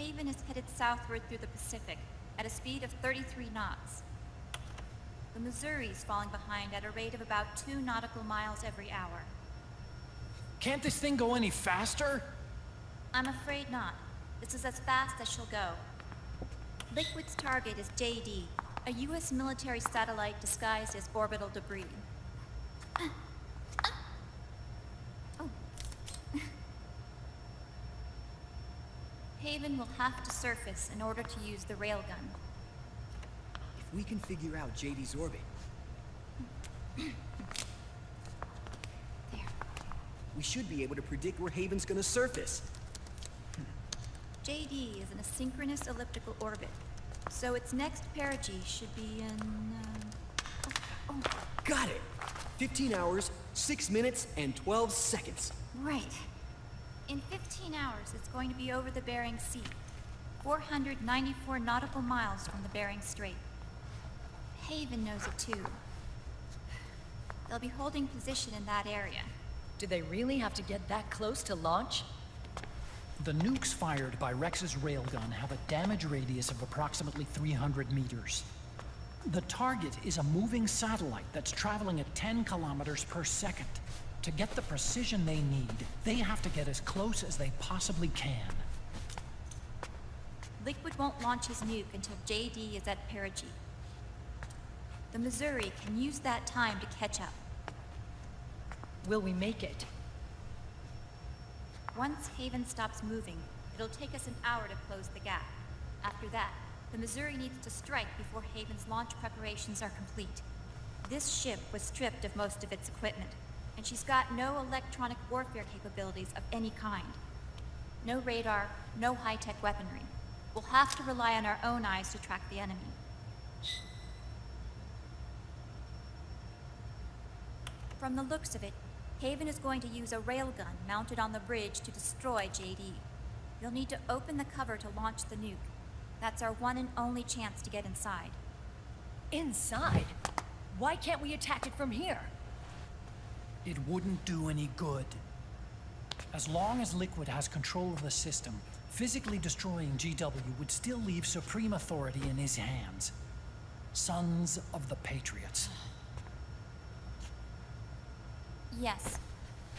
Haven is headed southward through the Pacific at a speed of 33 knots. The Missouri's falling behind at a rate of about 2 nautical miles every hour. Can't this thing go any faster? I'm afraid not. This is as fast as she'll go. Liquid's target is JD, a U.S. military satellite disguised as orbital debris. Oh. Haven will have to surface in order to use the railgun. If we can figure out JD's orbit... There. we should be able to predict where Haven's gonna surface. JD is in a synchronous elliptical orbit, so its next perigee should be in... Got it! 15 hours, 6 minutes, and 12 seconds. Right. In 15 hours, it's going to be over the Bering Sea, 494 nautical miles from the Bering Strait. Haven knows it too. They'll be holding position in that area. Do they really have to get that close to launch? The nukes fired by Rex's railgun have a damage radius of approximately 300 meters. The target is a moving satellite that's traveling at 10 kilometers per second. To get the precision they need, they have to get as close as they possibly can. Liquid won't launch his nuke until JD is at perigee. The Missouri can use that time to catch up. Will we make it? Once Haven stops moving, it'll take us an hour to close the gap. After that, the Missouri needs to strike before Haven's launch preparations are complete. This ship was stripped of most of its equipment, and she's got no electronic warfare capabilities of any kind. No radar, no high-tech weaponry. We'll have to rely on our own eyes to track the enemy. From the looks of it, Haven is going to use a railgun mounted on the bridge to destroy JD. You'll need to open the cover to launch the nuke. That's our one and only chance to get inside. Inside? Why can't we attack it from here? It wouldn't do any good. As long as Liquid has control of the system, physically destroying GW would still leave supreme authority in his hands. Sons of the Patriots. Yes,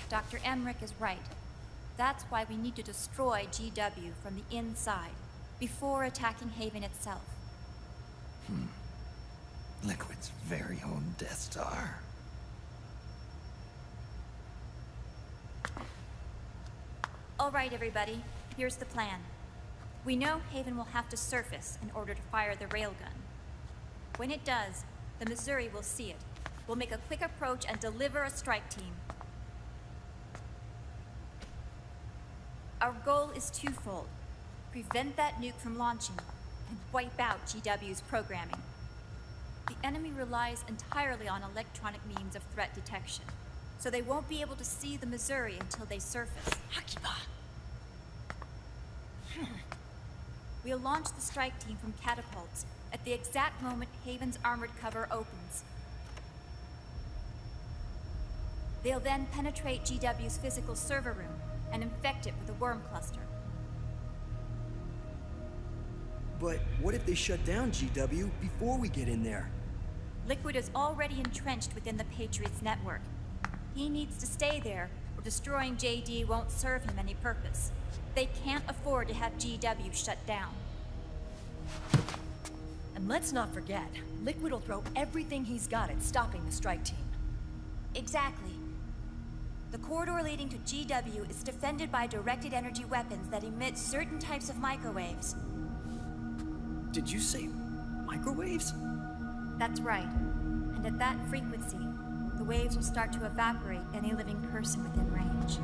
Dr. Emmerich is right. That's why we need to destroy GW from the inside, before attacking Haven itself. Liquid's very own Death Star. All right, everybody, here's the plan. We know Haven will have to surface in order to fire the railgun. When it does, the Missouri will see it. We'll make a quick approach and deliver a strike team. Our goal is twofold. Prevent that nuke from launching, and wipe out GW's programming. The enemy relies entirely on electronic means of threat detection, so they won't be able to see the Missouri until they surface. Akiba! We'll launch the strike team from catapults at the exact moment Haven's armored cover opens. They'll then penetrate GW's physical server room and infect it with a worm cluster. But what if they shut down GW before we get in there? Liquid is already entrenched within the Patriots' network. He needs to stay there, or destroying JD won't serve him any purpose. They can't afford to have GW shut down. And let's not forget, Liquid will throw everything he's got at stopping the strike team. Exactly. The corridor leading to GW is defended by directed energy weapons that emit certain types of microwaves. Did you say microwaves? That's right. And at that frequency, the waves will start to evaporate any living person within range.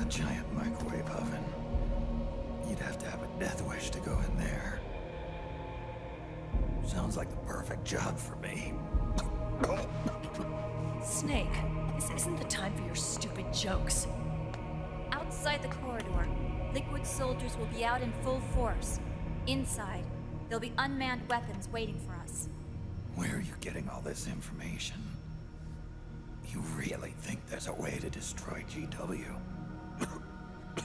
A giant microwave oven. You'd have to have a death wish to go in there. Sounds like the perfect job for me. Snake, this isn't the time for your stupid jokes. Outside the corridor, Liquid soldiers will be out in full force. Inside, there'll be unmanned weapons waiting for us. Where are you getting all this information? You really think there's a way to destroy GW?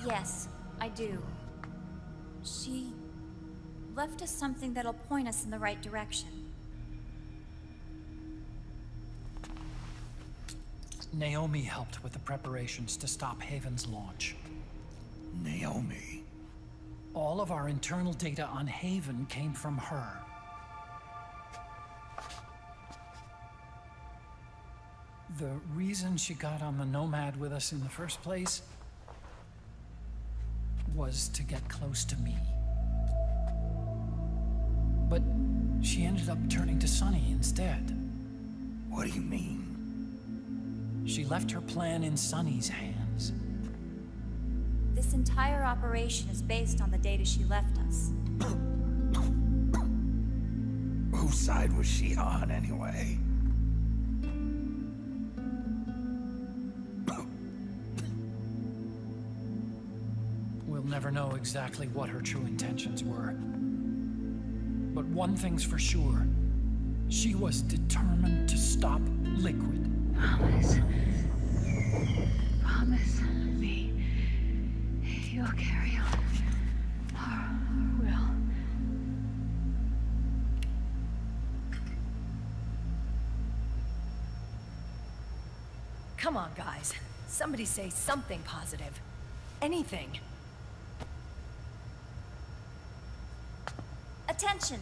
Yes, I I do. She left us something that'll point us in the right direction. Naomi helped with the preparations to stop Haven's launch. Naomi. All of our internal data on Haven came from her. The reason she got on the Nomad with us in the first place was to get close to me. But she ended up turning to Sunny instead. What do you mean? She left her plan in Sunny's hands. This entire operation is based on the data she left us. Whose side was she on, anyway? We'll never know exactly what her true intentions were. But one thing's for sure. She was determined to stop Liquid. Promise. Promise me you'll carry on. Or will. Come on, guys. Somebody say something positive. Anything. Attention!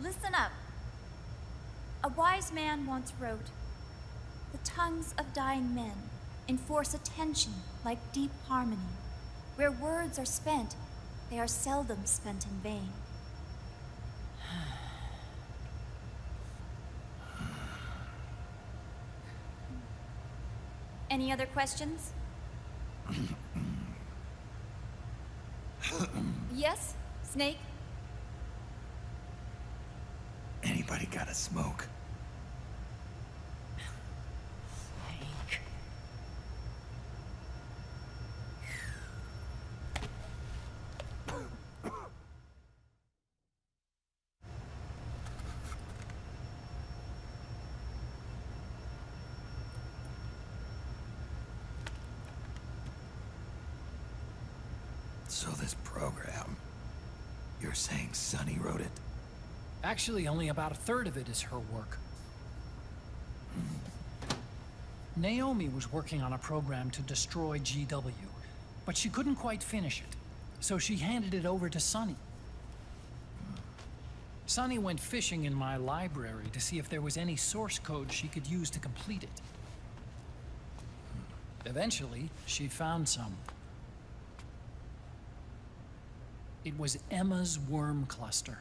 Listen up. A wise man once wrote, "The tongues of dying men enforce attention like deep harmony. Where words are spent, they are seldom spent in vain." Any other questions? Yes, Snake? Anybody got a smoke? Snake. So this program, you're saying Sunny wrote it? Actually, only about a third of it is her work. Naomi was working on a program to destroy GW, but she couldn't quite finish it, so she handed it over to Sunny. Sunny went fishing in my library to see if there was any source code she could use to complete it. Eventually, she found some. It was Emma's worm cluster.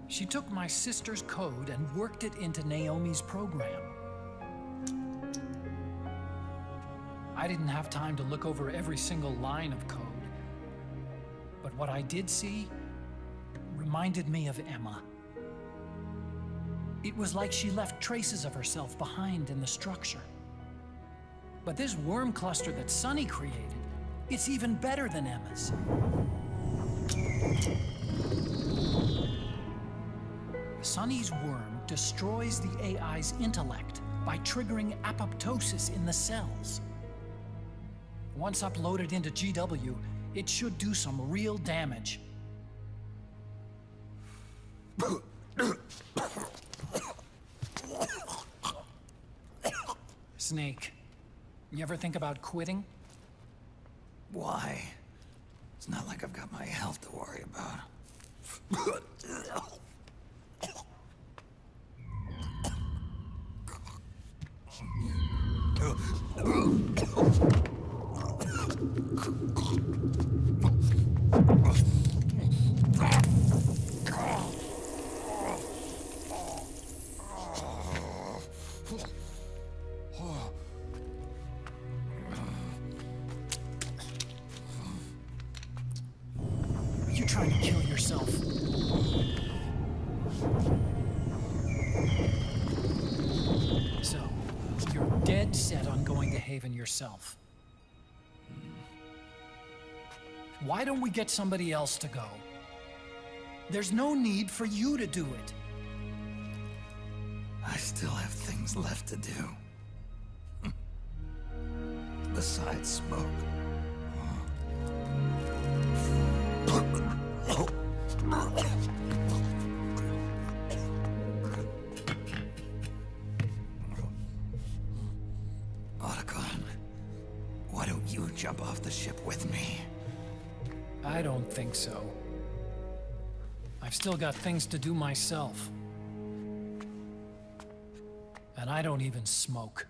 She took my sister's code and worked it into Naomi's program. I didn't have time to look over every single line of code, but what I did see reminded me of Emma. It was like she left traces of herself behind in the structure. But this worm cluster that Sunny created, it's even better than Emma's. Sunny's worm destroys the AI's intellect by triggering apoptosis in the cells. Once uploaded into GW, it should do some real damage. Snake, you ever think about quitting? Why? It's not like I've got my health to worry about. Are you trying to kill yourself? So, you're dead set on going to Haven yourself. Why don't we get somebody else to go? There's no need for you to do it. I still have things left to do. Besides smoke. Otacon, why don't you jump off the ship with me? I don't think so. I've still got things to do myself. And I don't even smoke.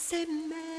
C'est mais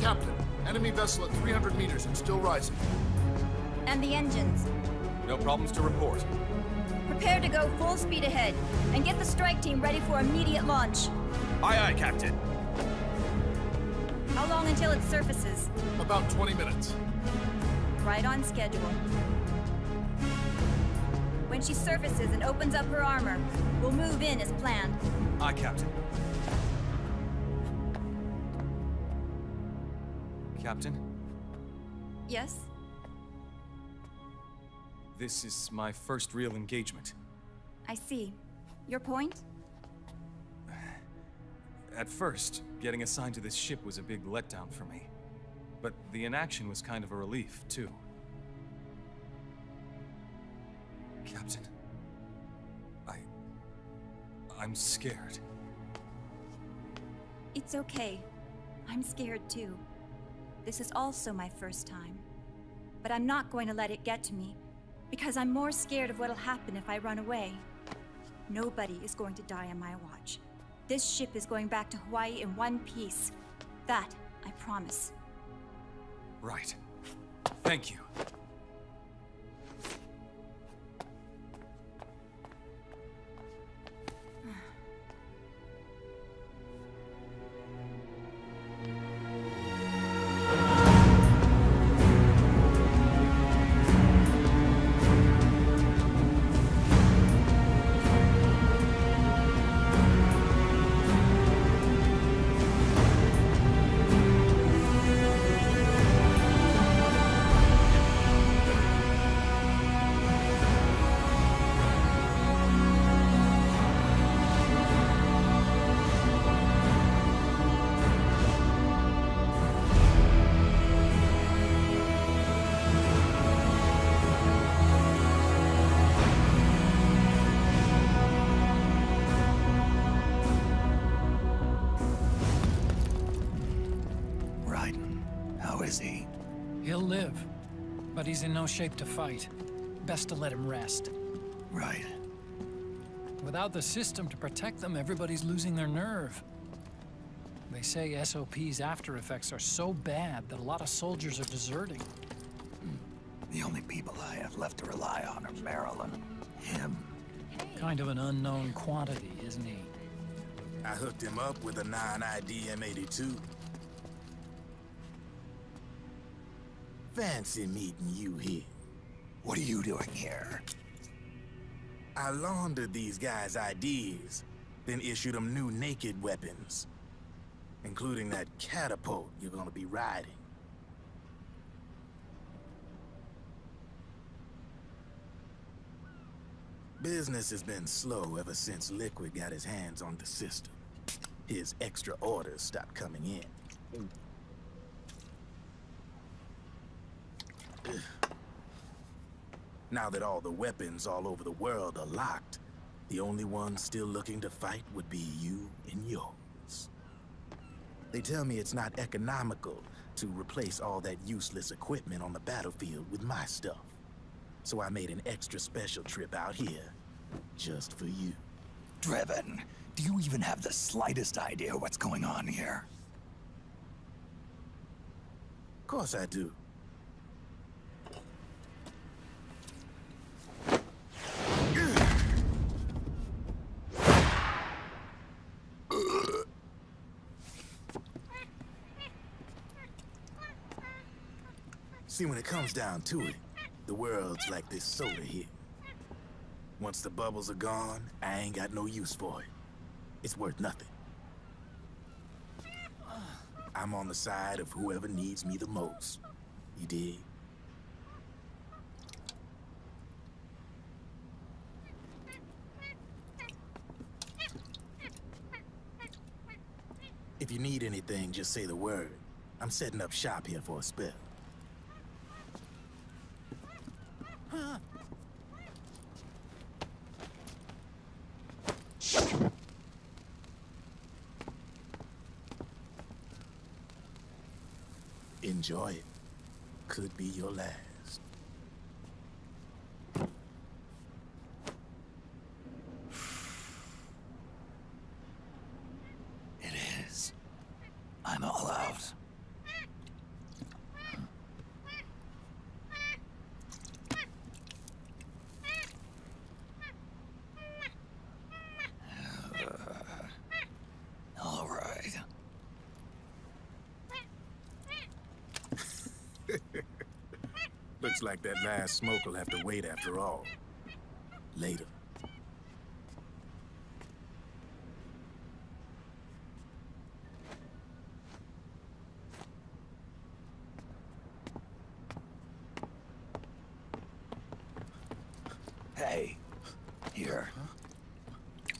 Captain, enemy vessel at 300 meters and still rising. And the engines. No problems to report. Prepare to go full speed ahead, and get the strike team ready for immediate launch. Aye, aye, Captain. How long until it surfaces? About 20 minutes. Right on schedule. When she surfaces and opens up her armor, we'll move in as planned. Aye, Captain. Captain, Yes? this is my first real engagement. I see. Your point? At first, getting assigned to this ship was a big letdown for me. But the inaction was kind of a relief, too. Captain, I'm scared. It's okay. I'm scared too. This is also my first time. But I'm not going to let it get to me, because I'm more scared of what'll happen if I run away. Nobody is going to die on my watch. This ship is going back to Hawaii in one piece. That, I promise. Right. Thank you. Is he? He'll live, but he's in no shape to fight. Best to let him rest. Right. Without the system to protect them, everybody's losing their nerve. They say SOP's after effects are so bad that a lot of soldiers are deserting. The only people I have left to rely on are Marilyn, him. Kind of an unknown quantity, isn't he? I hooked him up with a 9ID M82. Fancy meeting you here. What are you doing here? I laundered these guys' IDs, then issued them new naked weapons, including that catapult you're gonna be riding. Business has been slow ever since Liquid got his hands on the system. His extra orders stopped coming in. Now that all the weapons all over the world are locked, the only ones still looking to fight would be you and yours. They tell me it's not economical to replace all that useless equipment on the battlefield with my stuff. So I made an extra special trip out here, just for you. Driven, do you even have the slightest idea what's going on here? Of course I do. See, when it comes down to it, the world's like this soda here. Once the bubbles are gone, I ain't got no use for it. It's worth nothing. I'm on the side of whoever needs me the most. You dig? If you need anything, just say the word. I'm setting up shop here for a spell. Enjoy it. Could be your last. It is. I'm all out. All right. Looks like that last smoke will have to wait after all. Later. Hey, here.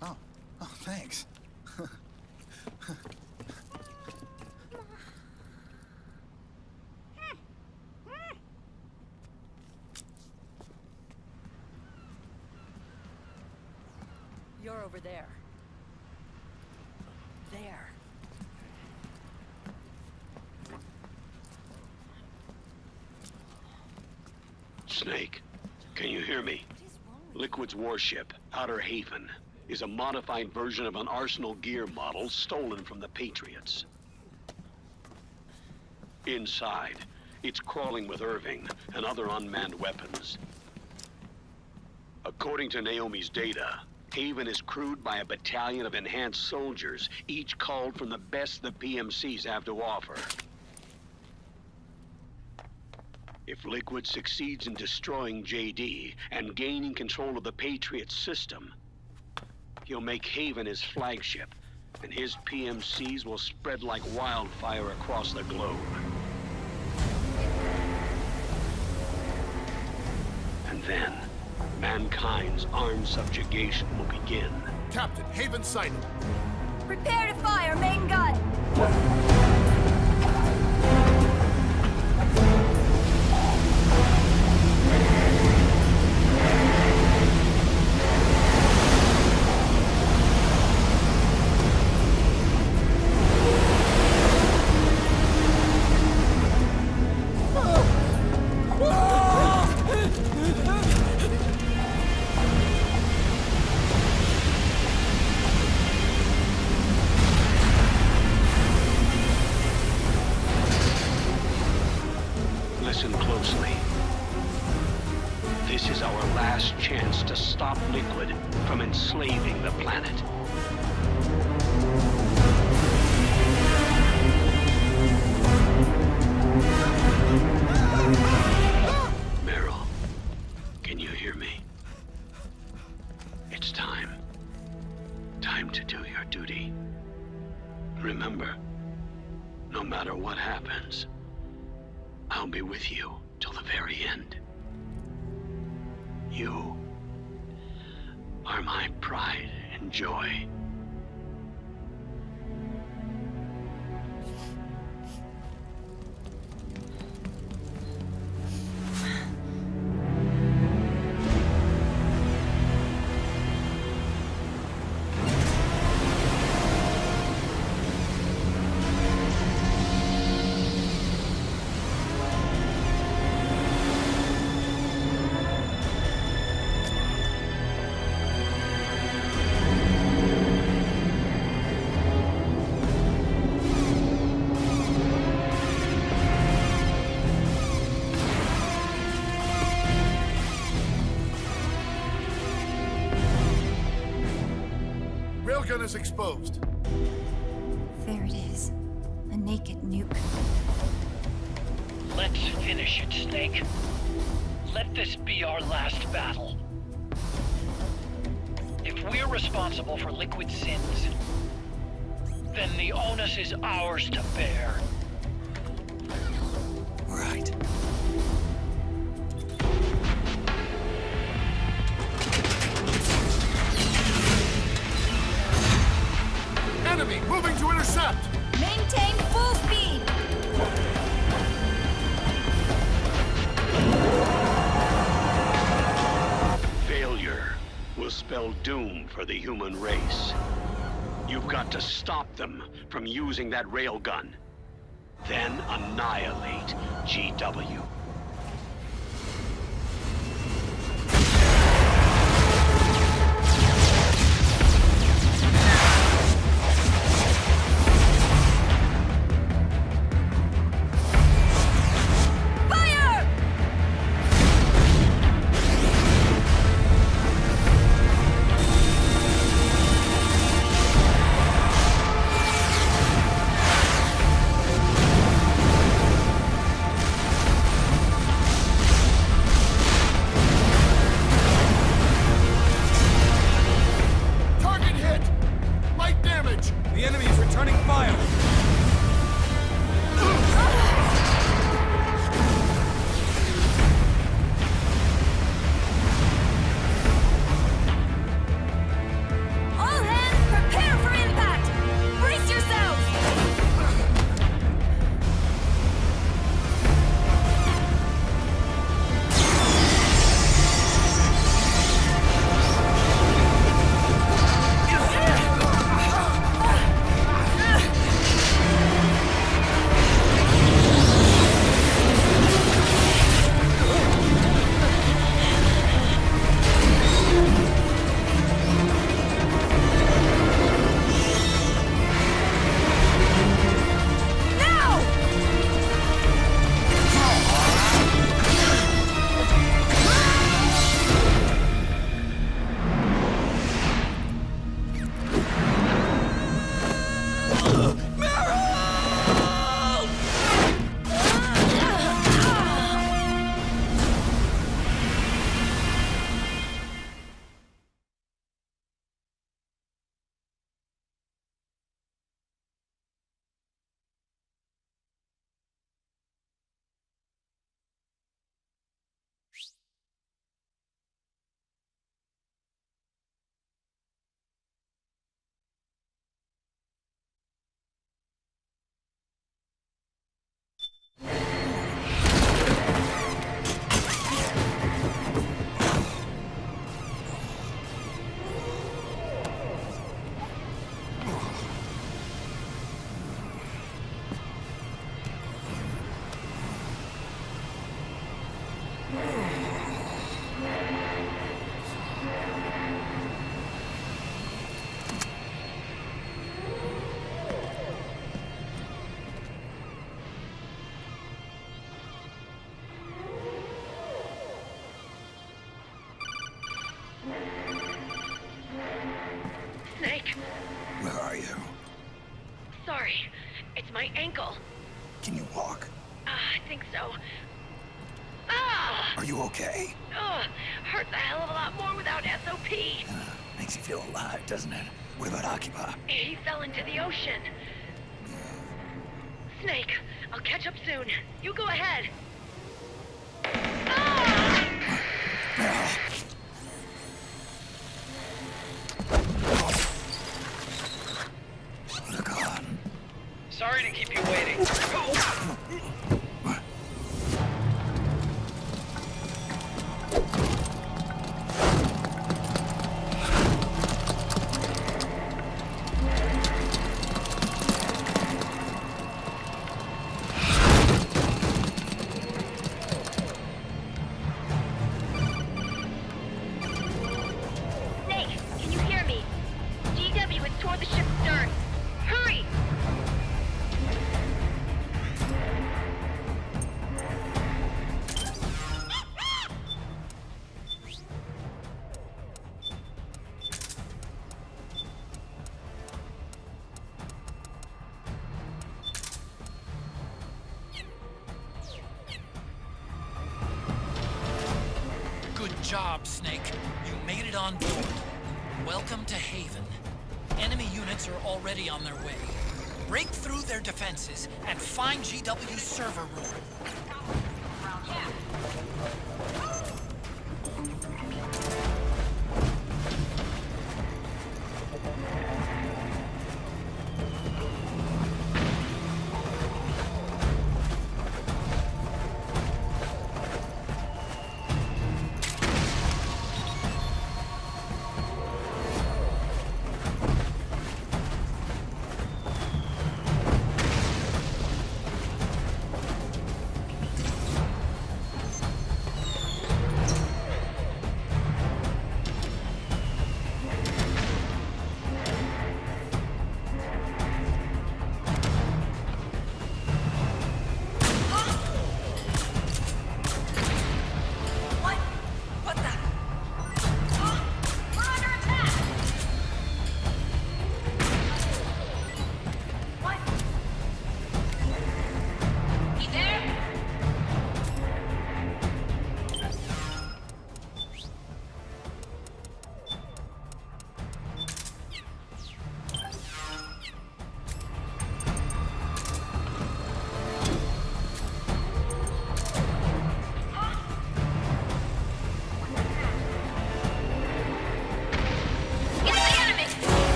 Oh, thanks. You're over there. There. Snake, can you hear me? Liquid's warship, Outer Haven, is a modified version of an Arsenal gear model stolen from the Patriots. Inside, it's crawling with Irving and other unmanned weapons. According to Naomi's data, Haven is crewed by a battalion of enhanced soldiers, each culled from the best the PMCs have to offer. If Liquid succeeds in destroying JD and gaining control of the Patriot system, he'll make Haven his flagship, and his PMCs will spread like wildfire across the globe. And then, mankind's armed subjugation will begin. Captain, Haven sighted. Prepare to fire, main gun! Listen closely. This is our last chance to stop Liquid from enslaving the planet. Meryl, can you hear me? It's time. Time to do your duty. Remember, no matter what happens, I'll be with you till the very end. You are my pride and joy. railgun is exposed. There it is. A naked nuke. Let's finish it, Snake. Let this be our last battle. If we're responsible for Liquid's sins, then the onus is ours to bear. Right. Enemy moving to intercept! Maintain full speed! Failure will spell doom for the human race. You've got to stop them from using that railgun. Then annihilate GW. The enemy is returning fire! All hands, prepare for impact! Brace yourselves! Snake, Where are you? sorry. It's my ankle. Can you walk? I think so. Ah! Are you okay? Hurts a hell of a lot more without SOP. Makes you feel alive, doesn't it? What about Occupy? He fell into the ocean. Snake, I'll catch up soon. You go ahead. Look on. Sorry to keep you waiting. Snake, can you hear me? GW is toward the ship's stern. Hurry! job, Snake. You made it on board. Welcome to Haven. Enemy units are already on their way. Break through their defenses and find GW's server room.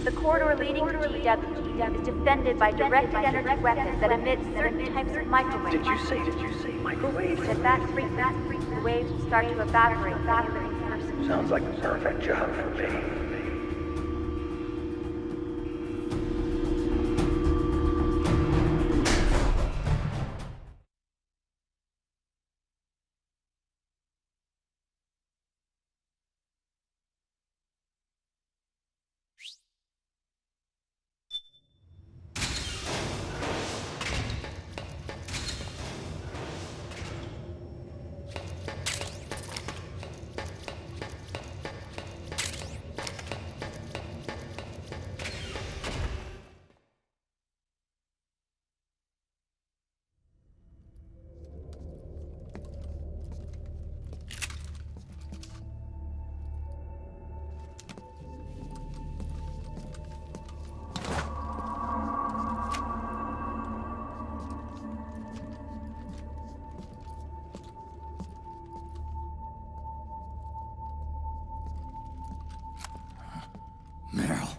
The corridor leading to GW is defended by directed energy weapons that emit certain types of microwaves. Did you say microwaves? At that frequency, the waves will start to evaporate from the living person. Sounds like the perfect job for me. Meryl.